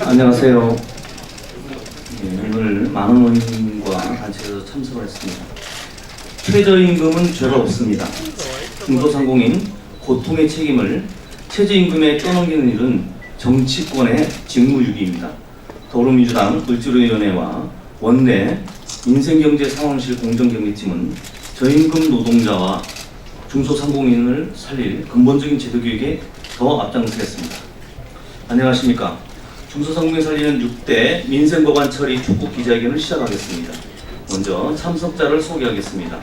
안녕하세요. 오늘 많은 원인과 단체에서 참석을 했습니다. 최저임금은 죄가 없습니다. 중소상공인 고통의 책임을 최저임금에 떠넘기는 일은 정치권의 직무유기입니다. 더불어민주당 을지로위원회와 원내 민생경제상황실 공정경제팀은 저임금 노동자와 중소상공인을 살릴 근본적인 제도개혁에 더 앞장서겠습니다. 안녕하십니까. 중소상공인 살리는 6대 민생법안 처리 촉구 기자회견을 시작하겠습니다. 먼저 참석자를 소개하겠습니다.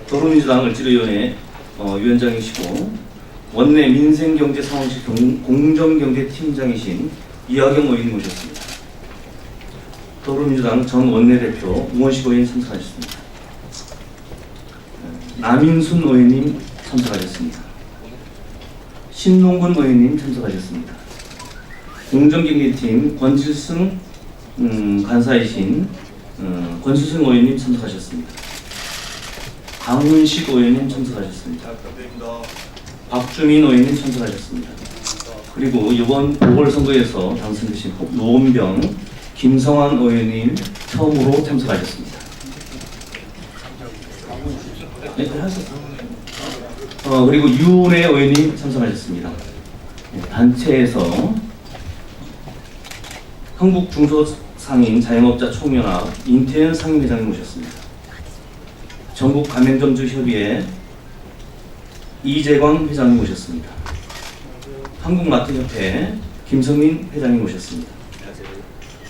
더불어민주당 을지로위원회 위원장이시고 원내 민생경제상황실 공정경제팀장이신 이하경 의원님 모셨습니다. 더불어민주당 전 원내대표 우원식 의원님 참석하셨습니다. 남인순 의원님 참석하셨습니다. 신농근 의원님 참석하셨습니다. 공정경제팀 권칠승 간사이신 권칠승 의원님 참석하셨습니다. 강훈식 의원님 참석하셨습니다. 박주민 의원님 참석하셨습니다. 그리고 이번 보궐선거에서 당선되신 노원병 김성환 의원님 처음으로 참석하셨습니다. 네, 그리고 유은혜 의원님 참석하셨습니다. 네, 단체에서 한국중소상인 자영업자 총연합 임태현 상임회장님 모셨습니다. 전국가맹점주협의회 이재광 회장님 모셨습니다. 한국마트협회 김성민 회장님 모셨습니다.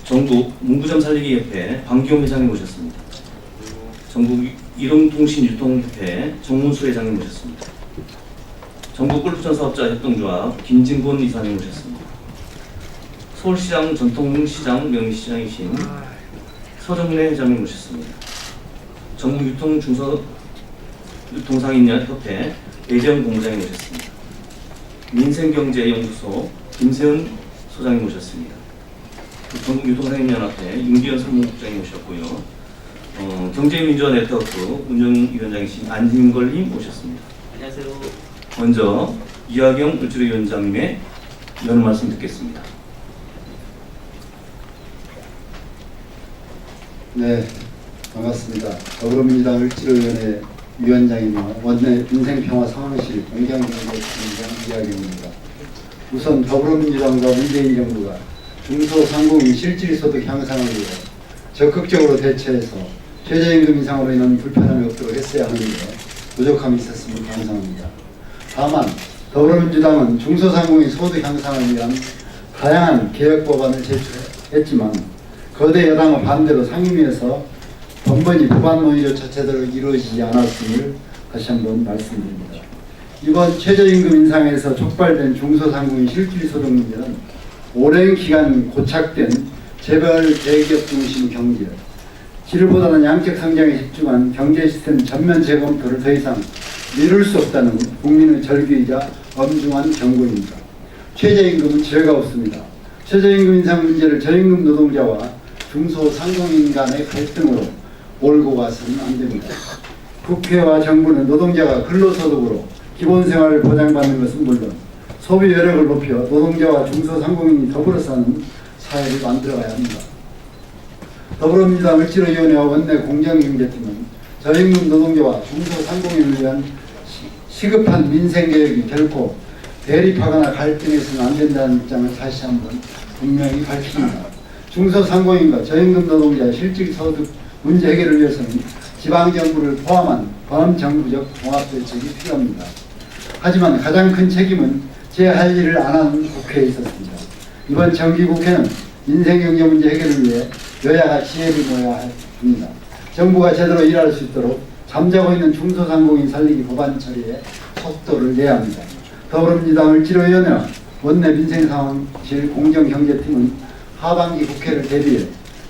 전국 문구점 살리기 협회 방기용 회장님 모셨습니다. 전국 이동통신유통협회 정문수 회장님 모셨습니다. 전국 골프전 사업자 협동조합 김진곤 이사님 모셨습니다. 서울시장 전통시장 명의시장이신 서정래 회장님 모셨습니다. 전국 유통상인협회 배재영 본부장님 모셨습니다. 민생경제연구소 김세은 소장님 모셨습니다. 전국 유통상인연합회 윤기현 상무국장님 모셨고요. 경제민주화 네트워크 운영위원장이신 안진걸님 모셨습니다. 안녕하세요. 먼저 이하경 을지로위원장님의 연호 말씀 듣겠습니다. 네, 반갑습니다. 더불어민주당 을지로위원회 위원장이며 원내 민생평화상황실 공정경제팀장 이하경입니다. 우선 더불어민주당과 문재인 정부가 중소상공인 실질소득 향상을 위해 적극적으로 대처해서 최저임금 인상으로 인한 불편함이 없도록 했어야 하는데 부족함이 있었음을 반성합니다. 다만 더불어민주당은 중소상공인 소득 향상을 위한 다양한 개혁 법안을 제출했지만 거대 여당은 반대로 상임위에서 번번이 법안 논의조차 제대로 이루어지지 않았음을 다시 한번 말씀드립니다. 이번 최저임금 인상에서 촉발된 중소상공인 실질소득 문제는 오랜 기간 고착된 재벌 대기업 중심 경제, 질보다는 양적 성장에 집중한 경제 시스템 전면 재검토를 더 이상 미룰 수 없다는 국민의 절규이자 엄중한 경고입니다. 최저임금은 죄가 없습니다. 최저임금 인상 문제를 저임금 노동자와 중소상공인 간의 갈등으로 몰고 가서는 안 됩니다. 국회와 정부는 노동자가 근로소득으로 기본생활을 보장받는 것은 물론 소비 여력을 높여 노동자와 중소상공인이 더불어 사는 사회를 만들어가야 합니다. 더불어민주당 을지로위원회와 원내 공정경제팀은 저임금 노동자와 중소상공인을 위한 시급한 민생개혁이 결코 대립하거나 갈등해서는 안 된다는 입장을 다시 한번 분명히 밝힙니다. 중소상공인과 저임금 노동자의 실질소득 문제 해결을 위해서는 지방정부를 포함한 범정부적 종합대책이 필요합니다. 하지만 가장 큰 책임은 제 할 일을 안 하는 국회에 있었습니다. 이번 정기국회는 민생경제 문제 해결을 위해 여야가 지혜를 모아야 합니다. 정부가 제대로 일할 수 있도록 잠자고 있는 중소상공인 살리기 법안 처리에 속도를 내야 합니다. 더불어민주당 을지로위원회와 원내 민생상황실 공정경제팀은 하반기 국회를 대비해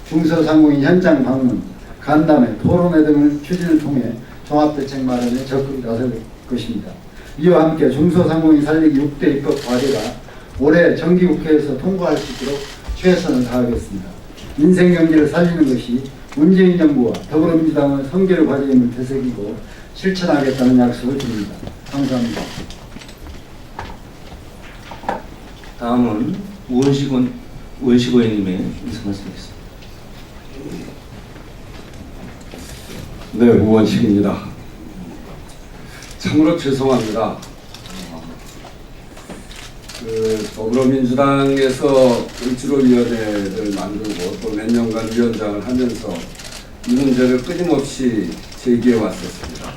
중소상공인 현장 방문, 간담회, 토론회 등을 추진을 통해 종합대책 마련에 적극 나설 것입니다. 이와 함께 중소상공인 살리기 6대 입법 과제가 올해 정기국회에서 통과할 수 있도록 최선을 다하겠습니다. 민생경제를 살리는 것이 문재인 정부와 더불어민주당의 성결 과제임을 되새기고 실천하겠다는 약속을 드립니다. 감사합니다. 다음은 우원식 의원님의 인사 말씀드리겠습니다. 네, 우원식입니다. 참으로 죄송합니다. 더불어민주당에서 을지로위원회를 만들고 또 몇 년간 위원장을 하면서 이 문제를 끊임없이 제기해 왔었습니다.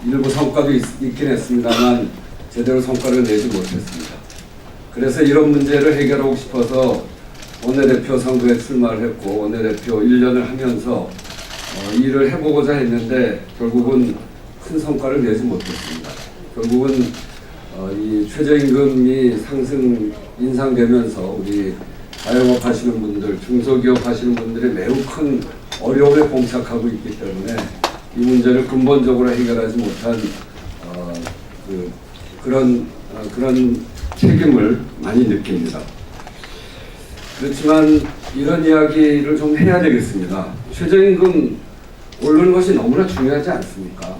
일부 성과도 있긴 했습니다만 제대로 성과를 내지 못했습니다. 그래서 이런 문제를 해결하고 싶어서 원내대표 선거에 출마를 했고 원내대표 1년을 하면서 일을 해보고자 했는데 결국은 큰 성과를 내지 못했습니다. 결국은 이 최저임금이 인상되면서 우리 자영업 하시는 분들, 중소기업 하시는 분들이 매우 큰 어려움에 봉착하고 있기 때문에 이 문제를 근본적으로 해결하지 못한 그런 책임을 많이 느낍니다. 그렇지만 이런 이야기를 좀 해야 되겠습니다. 최저임금 오르는 것이 너무나 중요하지 않습니까?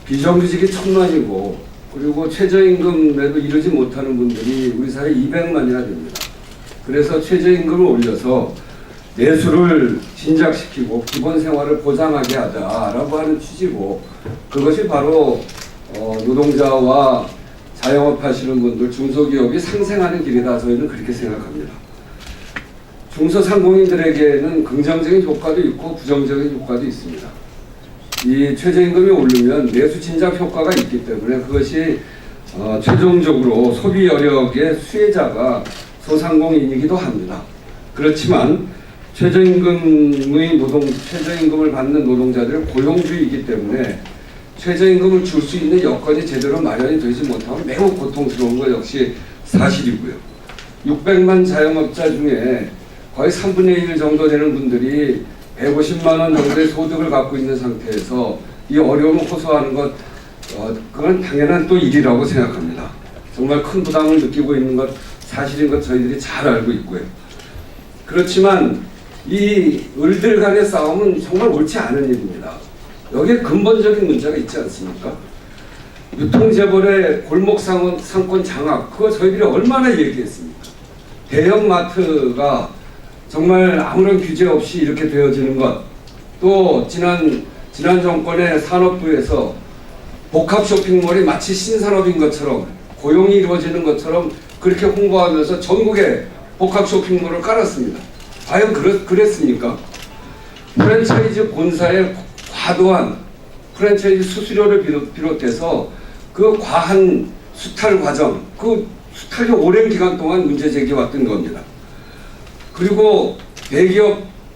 비정규직이 1000만이고 그리고 최저임금에도 이르지 못하는 분들이 우리 사회에 200만이나 됩니다. 그래서 최저임금을 올려서 내수를 진작시키고 기본 생활을 보장하게 하자라고 하는 취지고 그것이 바로 노동자와 자영업 하시는 분들, 중소기업이 상생하는 길이다. 저희는 그렇게 생각합니다. 중소상공인들에게는 긍정적인 효과도 있고 부정적인 효과도 있습니다. 이 최저임금이 오르면 내수 진작 효과가 있기 때문에 그것이 최종적으로 소비 여력의 수혜자가 소상공인이기도 합니다. 그렇지만 최저임금을 받는 노동자들은 고용주이기 때문에 최저임금을 줄 수 있는 여건이 제대로 마련이 되지 못하면 매우 고통스러운 것 역시 사실이고요. 600만 자영업자 중에 거의 3분의 1 정도 되는 분들이 150만 원 정도의 소득을 갖고 있는 상태에서 이 어려움을 호소하는 것, 그건 당연한 또 일이라고 생각합니다. 정말 큰 부담을 느끼고 있는 것 사실인 것 저희들이 잘 알고 있고요. 그렇지만 이 을들 간의 싸움은 정말 옳지 않은 일입니다. 여기에 근본적인 문제가 있지 않습니까? 유통재벌의 골목 상권 장악, 그거 저희들이 얼마나 얘기했습니까? 대형마트가 정말 아무런 규제 없이 이렇게 되어지는 것, 또 지난 정권의 산업부에서 복합 쇼핑몰이 마치 신산업인 것처럼 고용이 이루어지는 것처럼 그렇게 홍보하면서 전국에 복합 쇼핑몰을 깔았습니다. 과연 그랬습니까? 프랜차이즈 본사의 과도한 프랜차이즈 수수료를 비롯해서 그 과한 수탈 과정, 그 수탈이 오랜 기간 동안 문제 제기해왔던 겁니다. 그리고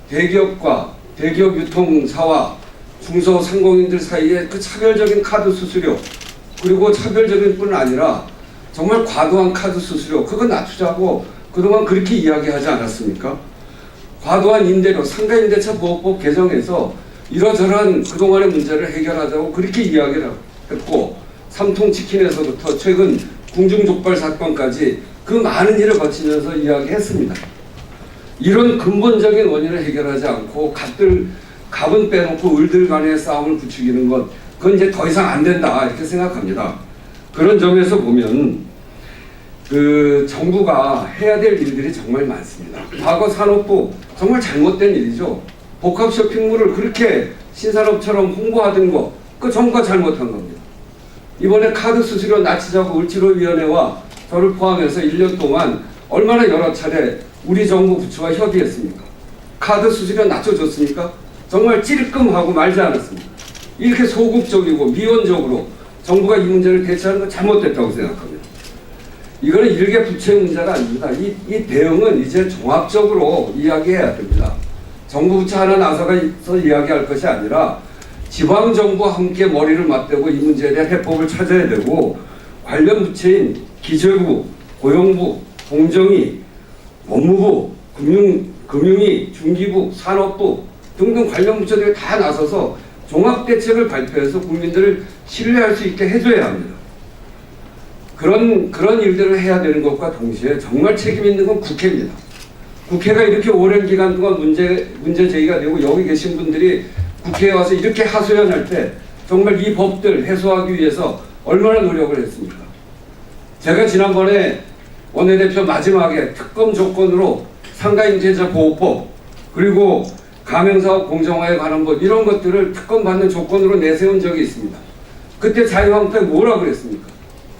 대기업과 대기업 유통사와 중소상공인들 사이에 그 차별적인 카드 수수료, 그리고 차별적인 뿐 아니라 정말 과도한 카드 수수료, 그거 낮추자고 그동안 그렇게 이야기하지 않았습니까? 과도한 임대료, 상가임대차 보호법 개정해서 이러저러한 그동안의 문제를 해결하자고 그렇게 이야기를 했고, 삼통치킨에서부터 최근 궁중족발 사건까지 그 많은 일을 거치면서 이야기했습니다. 이런 근본적인 원인을 해결하지 않고 갑은 빼놓고 을들 간의 싸움을 부추기는 것, 그건 이제 더 이상 안 된다 이렇게 생각합니다. 그런 점에서 보면 그 정부가 해야 될 일들이 정말 많습니다. 과거 산업부 정말 잘못된 일이죠. 복합 쇼핑몰을 그렇게 신산업처럼 홍보하던 거, 그 정부가 잘못한 겁니다. 이번에 카드 수수료 낮추자고 을지로위원회와 저를 포함해서 1년 동안 얼마나 여러 차례 우리 정부 부처와 협의했습니까? 카드 수수료 낮춰줬습니까? 정말 찔끔하고 말지 않았습니다. 이렇게 소극적이고 미온적으로 정부가 이 문제를 대처하는 건 잘못됐다고 생각합니다. 이거는 일개 부처의 문제가 아닙니다. 이 대응은 이제 종합적으로 이야기해야 됩니다. 정부 부처 하나 나서서 이야기할 것이 아니라 지방정부와 함께 머리를 맞대고 이 문제에 대한 해법을 찾아야 되고, 관련 부처인 기재부, 고용부, 공정위, 법무부, 금융위, 중기부, 산업부 등등 관련 부처들이 다 나서서 종합대책을 발표해서 국민들을 신뢰할 수 있게 해줘야 합니다. 그런 일들을 해야 되는 것과 동시에 정말 책임 있는 건 국회입니다. 국회가 이렇게 오랜 기간 동안 문제 제기가 되고 여기 계신 분들이 국회에 와서 이렇게 하소연할 때 정말 이 법들 해소하기 위해서 얼마나 노력을 했습니까? 제가 지난번에 원내대표 마지막에 특검 조건으로 상가임대차 보호법 그리고 가맹사업 공정화에 관한 법 이런 것들을 특검 받는 조건으로 내세운 적이 있습니다. 그때 자유한국당이 뭐라 그랬습니까?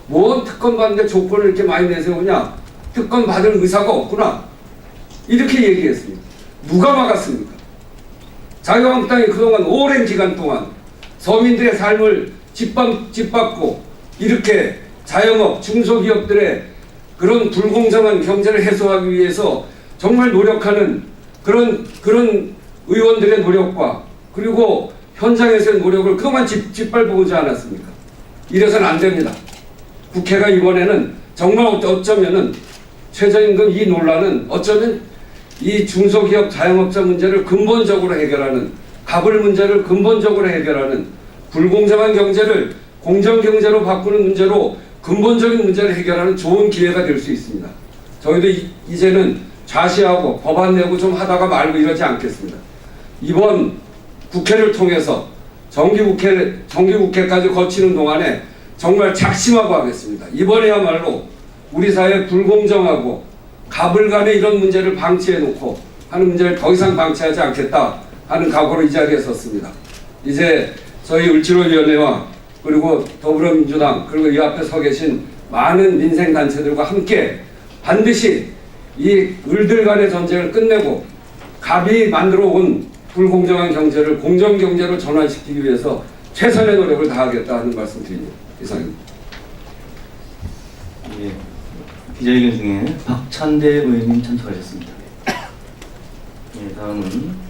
뭔 특검 받는데 조건을 이렇게 많이 내세우냐? 특검 받을 의사가 없구나. 이렇게 얘기했습니다. 누가 막았습니까? 자유한국당이 그동안 오랜 기간 동안 서민들의 삶을 짓밟고 이렇게 자영업, 중소기업들의 그런 불공정한 경제를 해소하기 위해서 정말 노력하는 그런 의원들의 노력과 그리고 현장에서의 노력을 그동안 짓밟아오지 않았습니까? 이래서는 안 됩니다. 국회가 이번에는 정말 어쩌면은 최저임금 이 논란은 어쩌면 이 중소기업 자영업자 문제를 근본적으로 해결하는, 갑을 문제를 근본적으로 해결하는, 불공정한 경제를 공정경제로 바꾸는 문제로 근본적인 문제를 해결하는 좋은 기회가 될 수 있습니다. 저희도 이제는 좌시하고 법안 내고 좀 하다가 말고 이러지 않겠습니다. 이번 국회를 통해서 정기국회까지 거치는 동안에 정말 작심하고 하겠습니다. 이번에야말로 우리 사회 불공정하고 갑을 간의 이런 문제를 방치해놓고 하는 문제를 더 이상 방치하지 않겠다 하는 각오로 이 자리에 섰습니다. 이제 저희 을지로위원회와 그리고 더불어민주당 그리고 이 앞에 서 계신 많은 민생단체들과 함께 반드시 이 을들 간의 전쟁을 끝내고 갑이 만들어 온 불공정한 경제를 공정경제로 전환시키기 위해서 최선의 노력을 다하겠다 하는 말씀 드립니다. 이상입니다. 예, 기자회견 중에 박찬대 의원님 참석하셨습니다. 예, 다음은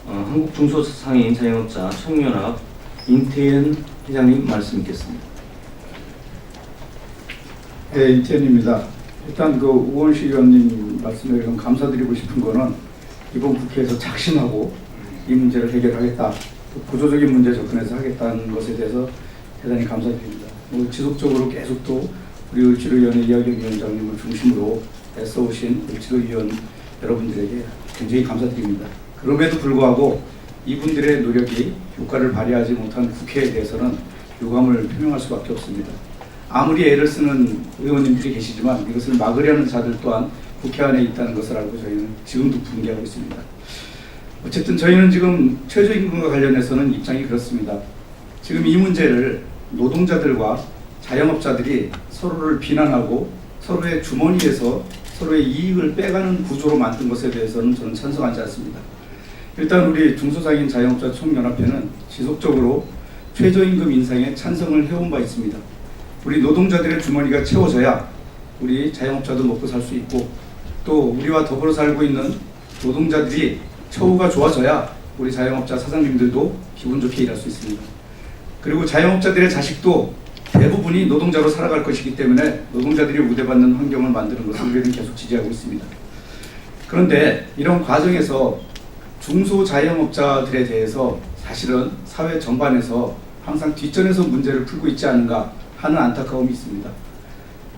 한국중소상인 자영업자 총연합 임태현 회장님 말씀 있겠습니다. 네, 임태현입니다. 일단 그 우원식 의원님 말씀에 좀 감사드리고 싶은 거는 이번 국회에서 작심하고 이 문제를 해결하겠다, 또 구조적인 문제 접근해서 하겠다는 것에 대해서 대단히 감사드립니다. 지속적으로 계속 또 우리 을지로위원회 이학영 위원장님을 중심으로 애써오신 을지로위원 여러분들에게 굉장히 감사드립니다. 그럼에도 불구하고 이분들의 노력이 효과를 발휘하지 못한 국회에 대해서는 유감을 표명할 수밖에 없습니다. 아무리 애를 쓰는 의원님들이 계시지만 이것을 막으려는 자들 또한 국회 안에 있다는 것을 알고 저희는 지금도 분개하고 있습니다. 어쨌든 저희는 지금 최저임금과 관련해서는 입장이 그렇습니다. 지금 이 문제를 노동자들과 자영업자들이 서로를 비난하고 서로의 주머니에서 서로의 이익을 빼가는 구조로 만든 것에 대해서는 저는 찬성하지 않습니다. 일단 우리 중소상인 자영업자 총연합회는 지속적으로 최저임금 인상에 찬성을 해온 바 있습니다. 우리 노동자들의 주머니가 채워져야 우리 자영업자도 먹고 살 수 있고, 또 우리와 더불어 살고 있는 노동자들이 처우가 좋아져야 우리 자영업자 사장님들도 기분 좋게 일할 수 있습니다. 그리고 자영업자들의 자식도 대부분이 노동자로 살아갈 것이기 때문에 노동자들이 우대받는 환경을 만드는 것을 우리는 계속 지지하고 있습니다. 그런데 이런 과정에서 중소자영업자들에 대해서 사실은 사회 전반에서 항상 뒷전에서 문제를 풀고 있지 않은가 하는 안타까움이 있습니다.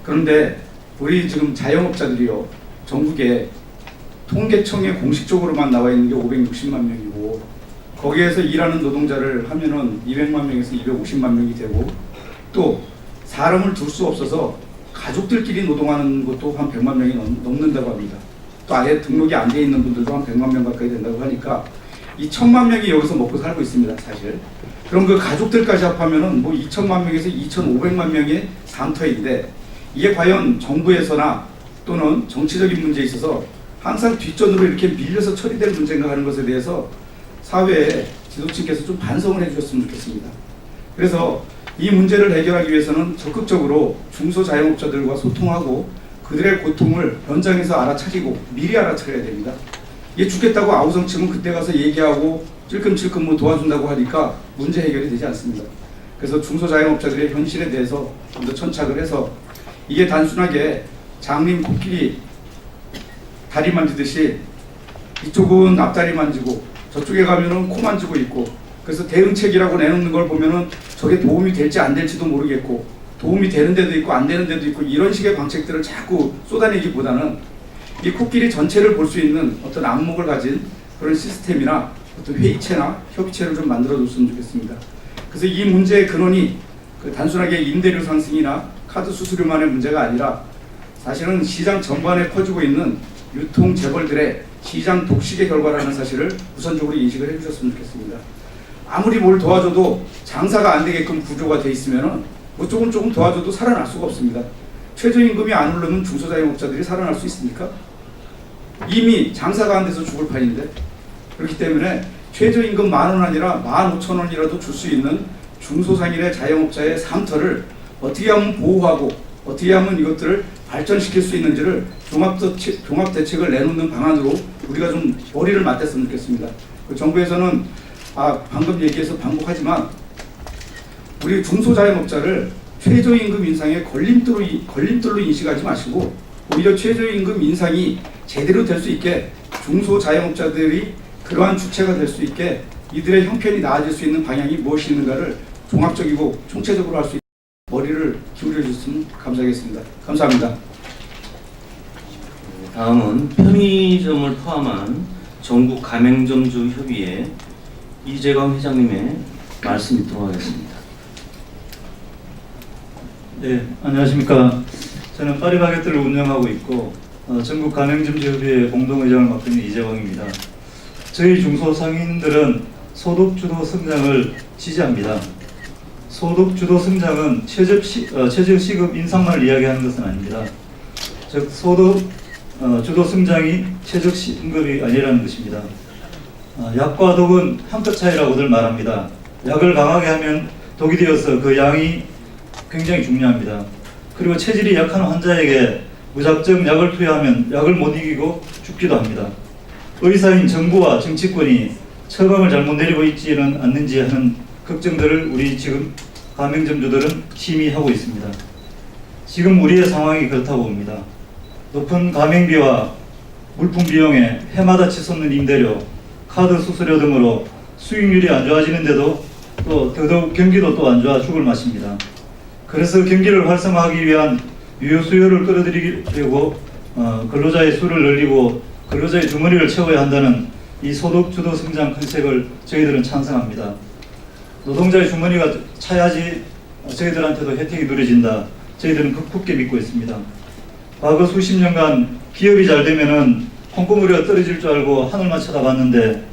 그런데 우리 지금 자영업자들이요, 전국에 통계청에 공식적으로만 나와 있는 게 560만 명이고, 거기에서 일하는 노동자를 하면은 200만 명에서 250만 명이 되고, 또 사람을 둘 수 없어서 가족들끼리 노동하는 것도 한 100만 명이 넘는다고 합니다. 또 아예 등록이 안 돼 있는 분들도 한 100만 명 가까이 된다고 하니까 이 1000만 명이 여기서 먹고 살고 있습니다, 사실. 그럼 그 가족들까지 합하면은 뭐 2천만 명에서 2,500만 명의 삶터인데, 이게 과연 정부에서나 또는 정치적인 문제에 있어서 항상 뒷전으로 이렇게 밀려서 처리될 문제인가 하는 것에 대해서 사회에 지도층께서 좀 반성을 해주셨으면 좋겠습니다. 그래서 이 문제를 해결하기 위해서는 적극적으로 중소자영업자들과 소통하고 그들의 고통을 현장에서 알아차리고 미리 알아차려야 됩니다. 이게 죽겠다고 아우성치면 그때 가서 얘기하고 찔끔찔끔 뭐 도와준다고 하니까 문제 해결이 되지 않습니다. 그래서 중소자영업자들의 현실에 대해서 좀 더 천착을 해서 이게 단순하게 장님 코끼리 다리 만지듯이 이쪽은 앞다리 만지고 저쪽에 가면은 코 만지고 있고, 그래서 대응책이라고 내놓는 걸 보면은 저게 도움이 될지 안 될지도 모르겠고, 도움이 되는 데도 있고 안 되는 데도 있고, 이런 식의 방책들을 자꾸 쏟아내기보다는 이 코끼리 전체를 볼 수 있는 어떤 안목을 가진 그런 시스템이나 어떤 회의체나 협의체를 좀 만들어 줬으면 좋겠습니다. 그래서 이 문제의 근원이 단순하게 임대료 상승이나 카드 수수료만의 문제가 아니라 사실은 시장 전반에 퍼지고 있는 유통 재벌들의 시장 독식의 결과라는 사실을 우선적으로 인식을 해주셨으면 좋겠습니다. 아무리 뭘 도와줘도 장사가 안 되게끔 구조가 돼 있으면은 뭐 조금 도와줘도 살아날 수가 없습니다. 최저임금이 안 오르면 중소자영업자들이 살아날 수 있습니까? 이미 장사가 안 돼서 죽을 판인데. 그렇기 때문에 최저임금 10,000원 아니라 15,000원이라도 줄 수 있는 중소상인의 자영업자의 삶터를 어떻게 하면 보호하고 어떻게 하면 이것들을 발전시킬 수 있는지를 종합대책을 내놓는 방안으로 우리가 좀 머리를 맞댔으면 좋겠습니다. 정부에서는 방금 얘기해서 반복하지만 우리 중소자영업자를 최저임금 인상의 걸림돌로 인식하지 마시고 오히려 최저임금 인상이 제대로 될 수 있게 중소자영업자들이 그러한 주체가 될 수 있게 이들의 형편이 나아질 수 있는 방향이 무엇이 있는가를 종합적이고 총체적으로 할 수 있게 머리를 기울여 주셨으면 감사하겠습니다. 감사합니다. 다음은 편의점을 포함한 전국 가맹점주 협의회 이재광 회장님의 말씀 듣도록 하겠습니다. 네, 안녕하십니까. 저는 파리바게뜨를 운영하고 있고 전국 가맹점주협의회 공동회장을 맡고 있는 이재광입니다. 저희 중소상인들은 소득주도 성장을 지지합니다. 소득주도 성장은 최저시급 인상만을 이야기하는 것은 아닙니다. 즉 소득주도 성장이 최저임금이 아니라는 것입니다. 약과 독은 한 끗 차이라고들 말합니다. 약을 강하게 하면 독이 되어서 그 양이 굉장히 중요합니다. 그리고 체질이 약한 환자에게 무작정 약을 투여하면 약을 못 이기고 죽기도 합니다. 의사인 정부와 정치권이 처방을 잘못 내리고 있지는 않는지 하는 걱정들을 우리 지금 가맹점주들은 심히 하고 있습니다. 지금 우리의 상황이 그렇다고 봅니다. 높은 가맹비와 물품 비용에 해마다 치솟는 임대료, 카드 수수료 등으로 수익률이 안 좋아지는데도 또 더더욱 경기도 또 안 좋아 죽을 맛입니다. 그래서 경기를 활성화하기 위한 유효 수요를 끌어들이려고 근로자의 수를 늘리고 근로자의 주머니를 채워야 한다는 이 소득주도 성장 컨셉을 저희들은 찬성합니다. 노동자의 주머니가 차야지 저희들한테도 혜택이 누려진다. 저희들은 굳게 믿고 있습니다. 과거 수십 년간 기업이 잘 되면은 콩고물이 떨어질 줄 알고 하늘만 쳐다봤는데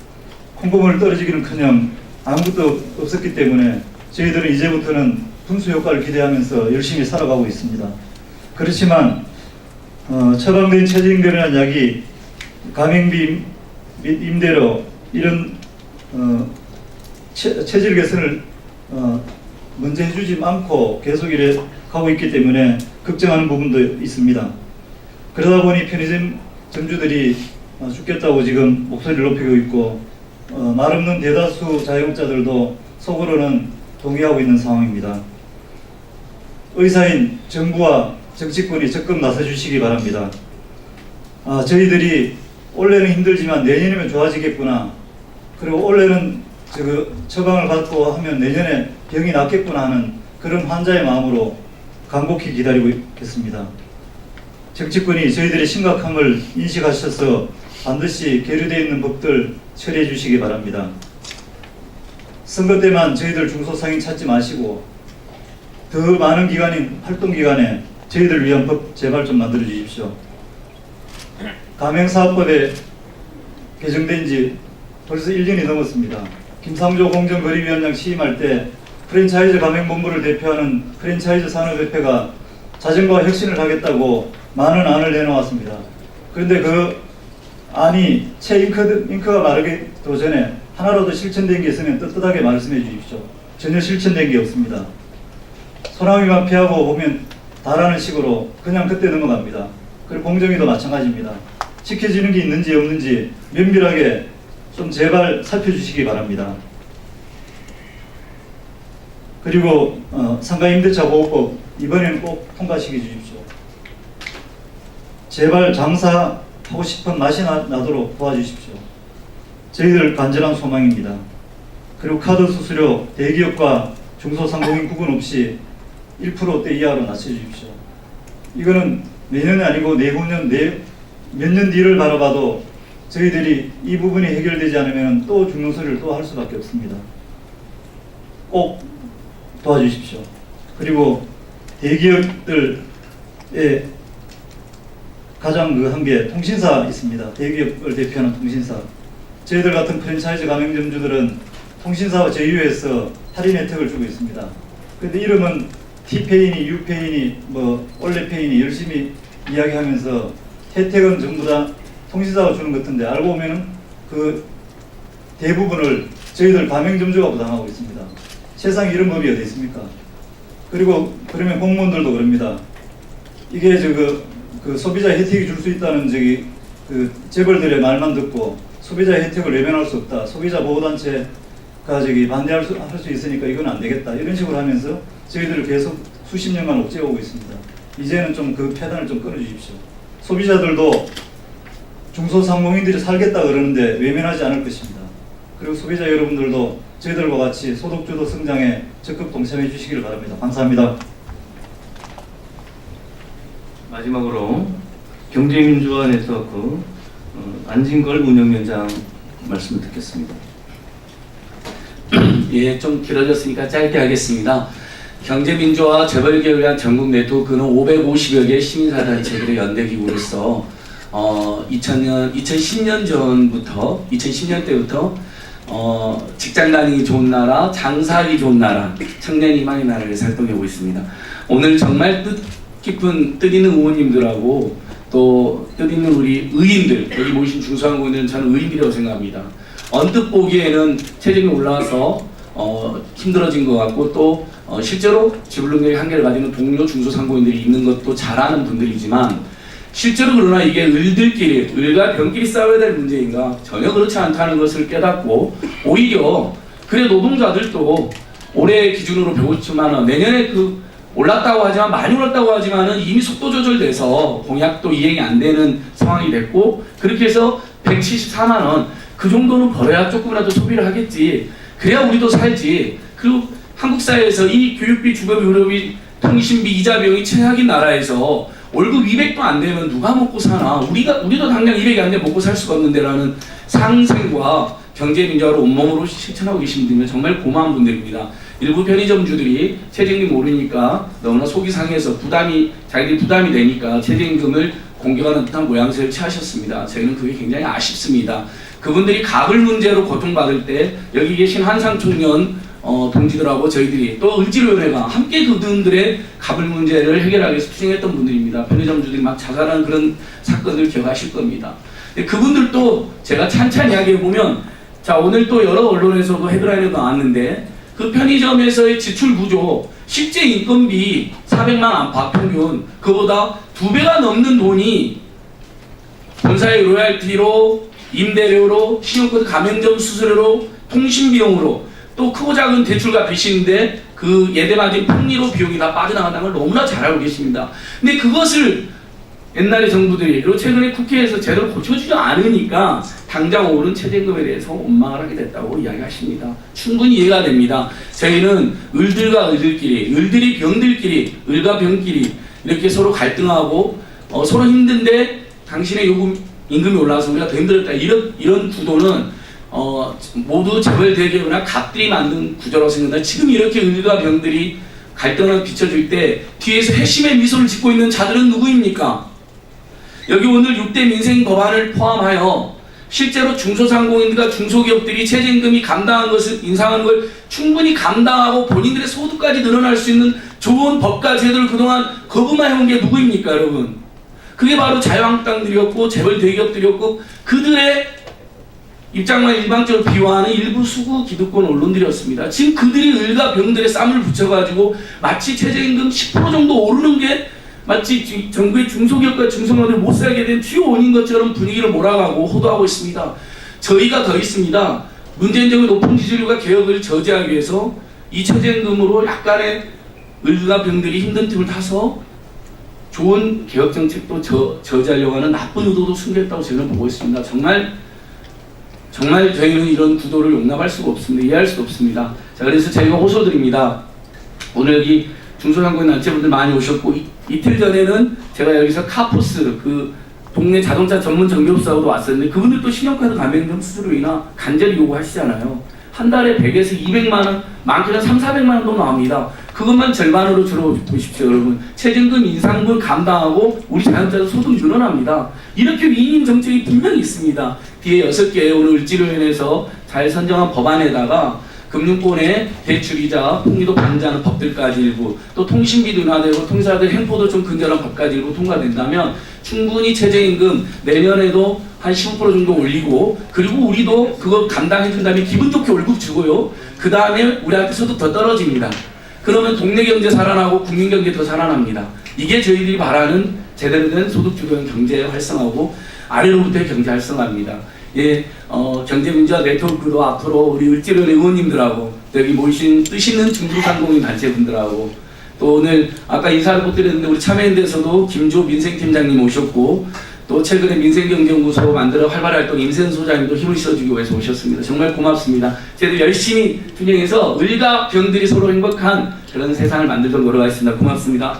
콩고물이 떨어지기는커녕 아무것도 없었기 때문에 저희들은 이제부터는 분수 효과를 기대하면서 열심히 살아가고 있습니다. 그렇지만 처방된 최저임금이라는 약이 가맹비 및 임대료 이런 체질 개선을 먼저 해주지 않고 계속 이래 가고 있기 때문에 걱정하는 부분도 있습니다. 그러다 보니 편의점 점주들이 죽겠다고 지금 목소리를 높이고 있고 말 없는 대다수 자영업자들도 속으로는 동의하고 있는 상황입니다. 의사인 정부와 정치권이 적극 나서주시기 바랍니다. 저희들이 올해는 힘들지만 내년이면 좋아지겠구나. 그리고 올해는 처방을 받고 하면 내년에 병이 낫겠구나 하는 그런 환자의 마음으로 간곡히 기다리고 있겠습니다. 정치권이 저희들의 심각함을 인식하셔서 반드시 계류되어 있는 법들 처리해 주시기 바랍니다. 선거 때만 저희들 중소상인 찾지 마시고 더 많은 기간인 활동기간에 저희들 위한 법 제발 좀 만들어 주십시오. 가맹사업법에 개정된 지 벌써 1년이 넘었습니다. 김상조 공정거래위원장 취임할 때 프랜차이즈 가맹본부를 대표하는 프랜차이즈 산업협회가 자전거와 혁신을 하겠다고 많은 안을 내놓았습니다. 그런데 그 안이 채 잉크가 마르기도 전에 하나라도 실천된 게 있으면 떳떳하게 말씀해 주십시오. 전혀 실천된 게 없습니다. 소나미만 피하고 보면 다라는 식으로 그냥 그때 넘어갑니다. 그리고 공정위도 마찬가지입니다. 지켜지는 게 있는지 없는지 면밀하게 좀 제발 살펴주시기 바랍니다. 그리고 상가임대차 보호법 이번에는 꼭 통과시켜 주십시오. 제발 장사하고 싶은 맛이 나도록 도와주십시오. 저희들 간절한 소망입니다. 그리고 카드 수수료 대기업과 중소상공인 구분 없이 1%대 이하로 낮춰주십시오. 이거는 내년이 아니고 내후년 몇 년 뒤를 바라봐도 저희들이 이 부분이 해결되지 않으면 또 죽는 소리를 또 할 수밖에 없습니다. 꼭 도와주십시오. 그리고 대기업들의 가장 한 게 통신사 있습니다. 대기업을 대표하는 통신사. 저희들 같은 프랜차이즈 가맹점주들은 통신사와 제휴해서 할인 혜택을 주고 있습니다. 그런데 이름은 T페이니, U페이니, 올레페이니 열심히 이야기하면서 혜택은 전부 다 통신사가 주는 것 같은데 알고 보면은 그 대부분을 저희들 가맹점주가 부담하고 있습니다. 세상에 이런 법이 어디 있습니까? 그리고 그러면 공무원들도 그럽니다. 이게 그 소비자 혜택이 줄 수 있다는 그 재벌들의 말만 듣고 소비자 혜택을 외면할 수 없다. 소비자 보호단체가 반대할 수 있으니까 이건 안 되겠다. 이런 식으로 하면서 저희들을 계속 수십 년간 옥죄어오고 있습니다. 이제는 좀 그 폐단을 좀 끊어주십시오. 소비자들도 중소상공인들이 살겠다 그러는데 외면하지 않을 것입니다. 그리고 소비자 여러분들도 저희들과 같이 소득주도 성장에 적극 동참해 주시기를 바랍니다. 감사합니다. 마지막으로 경제민주화 네트워크 안진걸 운영위원장 말씀을 듣겠습니다. 예, 좀 길어졌으니까 짧게 하겠습니다. 경제민주화 재벌개혁을 위한 전국 네트워크는 550여 개 시민사단체들의 연대기구로서 2010년 때부터 직장 다니기 좋은 나라, 장사하기 좋은 나라, 청년 희망의 나라를 활동하고 있습니다. 오늘 정말 뜻있는 의원님들하고 또 뜻있는 우리 의인들, 여기 모이신 중소상공인들은 저는 의인들이라고 생각합니다. 언뜻 보기에는 체중이 올라와서 힘들어진 것 같고 또 실제로 지불능력의 한계를 가지는 동료 중소상공인들이 있는 것도 잘 아는 분들이지만 실제로 그러나 이게 을과 병끼리 싸워야 될 문제인가? 전혀 그렇지 않다는 것을 깨닫고 오히려 그래 노동자들도 올해 기준으로 150만 원, 내년에 올랐다고 하지만 많이 올랐다고 하지만은 이미 속도 조절돼서 공약도 이행이 안 되는 상황이 됐고 그렇게 해서 174만 원 그 정도는 벌어야 조금이라도 소비를 하겠지. 그래야 우리도 살지. 그리고 한국 사회에서 이 교육비, 주거비, 의료비, 통신비, 이자 비용이 최악인 나라에서 월급 200도 안 되면 누가 먹고 사나? 우리도 당장 200이 안 되면 먹고 살 수가 없는데라는 상생과 경제민주화를 온몸으로 실천하고 계신 분들은 정말 고마운 분들입니다. 일부 편의점주들이 최저임금 오르니까 너무나 속이 상해서 자기들이 부담이 되니까 최저임금을 공격하는 듯한 모양새를 취하셨습니다. 저희는 그게 굉장히 아쉽습니다. 그분들이 가불 문제로 고통받을 때 여기 계신 한상총련 동지들하고 저희들이 또 을지로위원회가 함께 그분들의 가불 문제를 해결하기 위해서 투쟁했던 분들입니다. 편의점주들이 막 자살하는 그런 사건들 기억하실 겁니다. 그분들도 제가 찬찬히 이야기해보면 자 오늘 또 여러 언론에서도 헤드라인에 나왔는데 그 편의점에서의 지출 구조 실제 인건비 400만 안팎 평균 그보다 2배가 넘는 돈이 본사의 로얄티로 임대료로 신용카드 가맹점 수수료로 통신비용으로 또 크고 작은 대출과 빚인데 그 예대마진 폭리로 비용이 다 빠져나간다는 걸 너무나 잘 알고 계십니다. 근데 그것을 옛날의 정부들이 그리고 최근에 국회에서 제대로 고쳐주지 않으니까 당장 오른 최저임금에 대해서 원망을 하게 됐다고 이야기하십니다. 충분히 이해가 됩니다. 저희는 을들과 을들끼리, 을들이 병들끼리, 을과 병끼리 이렇게 서로 갈등하고 서로 힘든데 당신의 임금이 올라와서 우리가 더 힘들었다. 이런 구도는 모두 재벌 대기업이나 갑들이 만든 구조라고 생각합니다. 지금 이렇게 을과 병들이 갈등을 비춰줄 때 뒤에서 회심의 미소를 짓고 있는 자들은 누구입니까? 여기 오늘 6대 민생 법안을 포함하여 실제로 중소상공인들과 중소기업들이 최저임금이 감당한 것을 인상하는 걸 충분히 감당하고 본인들의 소득까지 늘어날 수 있는 좋은 법과 제도를 그동안 거부만 해온 게 누구입니까 여러분? 그게 바로 자유한국당들이었고 재벌 대기업들이었고 그들의 입장만 일방적으로 비화하는 일부 수구 기득권 언론들이었습니다. 지금 그들이 을과 병들의 쌈을 붙여가지고 마치 최저임금 10% 정도 오르는 게 마치 정부의 중소기업과 중소기업들이 못 살게 된 주요 원인 것처럼 분위기를 몰아가고 호도하고 있습니다. 저희가 더 있습니다. 문재인 정부의 높은 지지율과 개혁을 저지하기 위해서 이 최저임금으로 약간의 을과 병들이 힘든 틈을 타서 좋은 개혁 정책도 저지하려고 하는 나쁜 의도도 숨겼다고 저는 보고 있습니다. 정말 저희는 이런 구도를 용납할 수가 없습니다. 이해할 수가 없습니다. 자, 그래서 저희가 호소드립니다. 오늘 여기 중소상공인 단체분들 많이 오셨고 이틀 전에는 제가 여기서 카푸스 그 동네 자동차 전문 정비업소하고도 왔었는데 그분들도 신용카드 가맹점 수수료 인하 간절히 요구하시잖아요. 한 달에 100에서 200만 원, 많게는 300~400만 원도 나옵니다. 그것만 절반으로 줄여보십시오, 여러분. 최저임금 인상분 감당하고 우리 자영업자도 소득 늘어납니다. 이렇게 위임 정책이 분명히 있습니다. 뒤에 6개의 오늘 을지로연에서 잘 선정한 법안에다가 금융권의 대출이자 폭리도 방지하는 법들까지 일부, 또 통신비도 인하되고 통사들 행포도 좀 근절한 법까지 일부 통과된다면 충분히 최저임금 내년에도 한 15% 정도 올리고, 그리고 우리도 그거 감당해준 다음에 기분 좋게 월급 주고요. 그 다음에 우리한테 소득 더 떨어집니다. 그러면 동네 경제 살아나고 국민 경제 더 살아납니다. 이게 저희들이 바라는 제대로 된 소득 주도형 경제 활성화고 아래로부터의 경제 활성화입니다. 예, 경제민주화 네트워크도 앞으로 우리 을지로연 의원님들하고 여기 모이신 뜻 있는 중소상공인 단체분들하고 또 오늘 아까 인사를 못 드렸는데 우리 참여연대에서도 김조 민생팀장님 오셨고 또 최근에 민생경제연구소 만들어 활발히 활동 임세은 소장님도 힘을 실어주기 위해서 오셨습니다. 정말 고맙습니다. 저희들 열심히 투쟁해서 을과 병들이 서로 행복한 그런 세상을 만들도록 노력하겠습니다. 고맙습니다.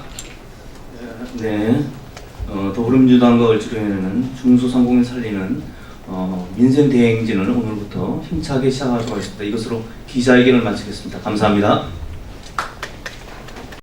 네, 더불어민주당과 을지로연에는 중소상공인 살리는 민생 대행진을 오늘부터 힘차게 시작하도록 하겠습니다. 이것으로 기자회견을 마치겠습니다. 감사합니다.